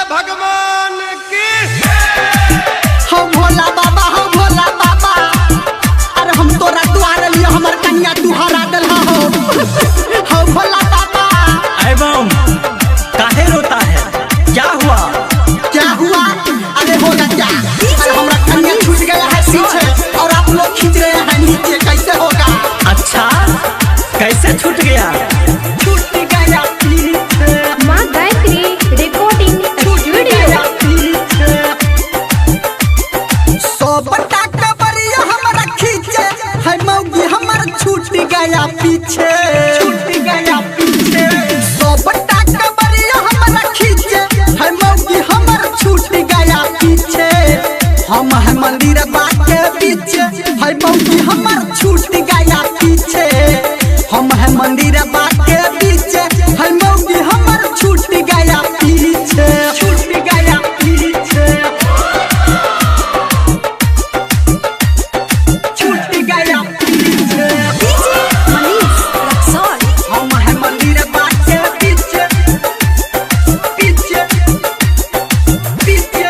भगवान की। हो भोला बाबा, हो भोला बाबा, अरे हम तोरा द्वार लियो हमर कन्या तू हरा दलहा हो भोला बाबा। एवं काहे रोता है, क्या हुआ? क्या हुआ? अरे होगा क्या, अरे हमारा कन्या छूट गया है पीछे और आप लोग खींच रहे हैं नीचे, कैसे होगा? अच्छा कैसे छूट गया? छूट गया पीछे। माँ गायत्री रिकॉर्डिंग स्टूडियो। सोबटा कबरिया हमारा खींचे है मौगी हमार छूट गया पीछे, छूट गया पीछे। सोबटा कबरिया हमारा खींचे है मौगी हमार छूट गया पीछे। हम है मंदिर बाटे पीछे है मौगी हमार छूट गया पीछे। हम है मंदिर बाटे पीछे है मौगी हमार छूट गया पीछे, छूट गया पीछे। छूट गया पीछे। हम है मंदिर बाटे पीछे, पीछे, पीछे।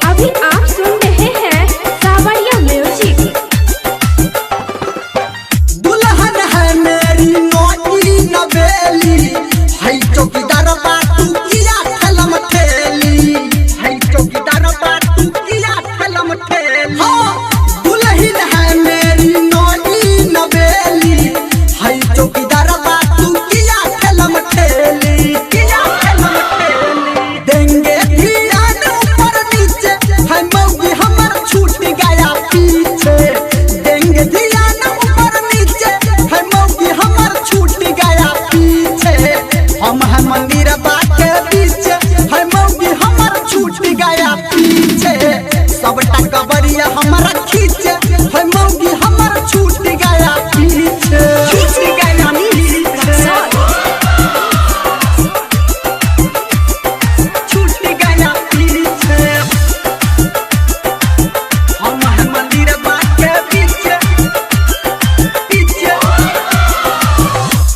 अभी आप सुन रहे हैं सावरिया म्यूजिक। दुल्हन है मेरी नौकरी नवेली, है चौकीदार बातू किया ठलम ठेली, है चौकीदार बातू किया ठलम ठेली। दुल्हन है मेरी नौकरी नवेली, है चौकीदार बातू किया ठलम ठेली, किया ठलम ठेली। देंगे ध्यान ऊपर नीचे है मौगी हमार छूट गया पीछे। देंगे ध्यान ऊपर नीचे है मौगी हमार छूट गया पीछे। हम है मंदिर बाटे पीछे है मौगी हमार छूट गया पीछे। सबटा कबरिया हमारा खींचे है मौगी हमार छूट गया पीछे, छूट गया पीछे। छूट गया पीछे। हम है मंदिर बाटे पीछे, पीछे।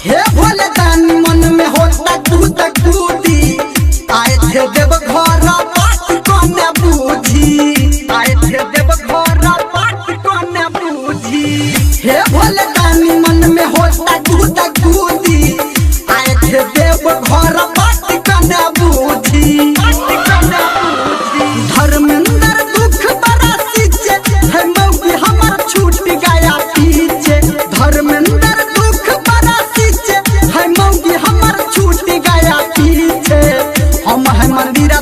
हे भोले दानी मन में होता दूध दूधी, आए थे देव घर बात कोने बूझी, आए थे देव घर बात कोने बूझी। हे भोले दानी मन में होता दूध दूधी, आए थे देव घर बात कोने बूझी, बात कोने बूझी। धर्मेंद्र दुख बड़ा सींचे है मौगी हमार छूट गया पीछे। धर्मेंद्र दुख बड़ा सींचे है मौगी हमार छूट गया पीछे। हम है मंदिर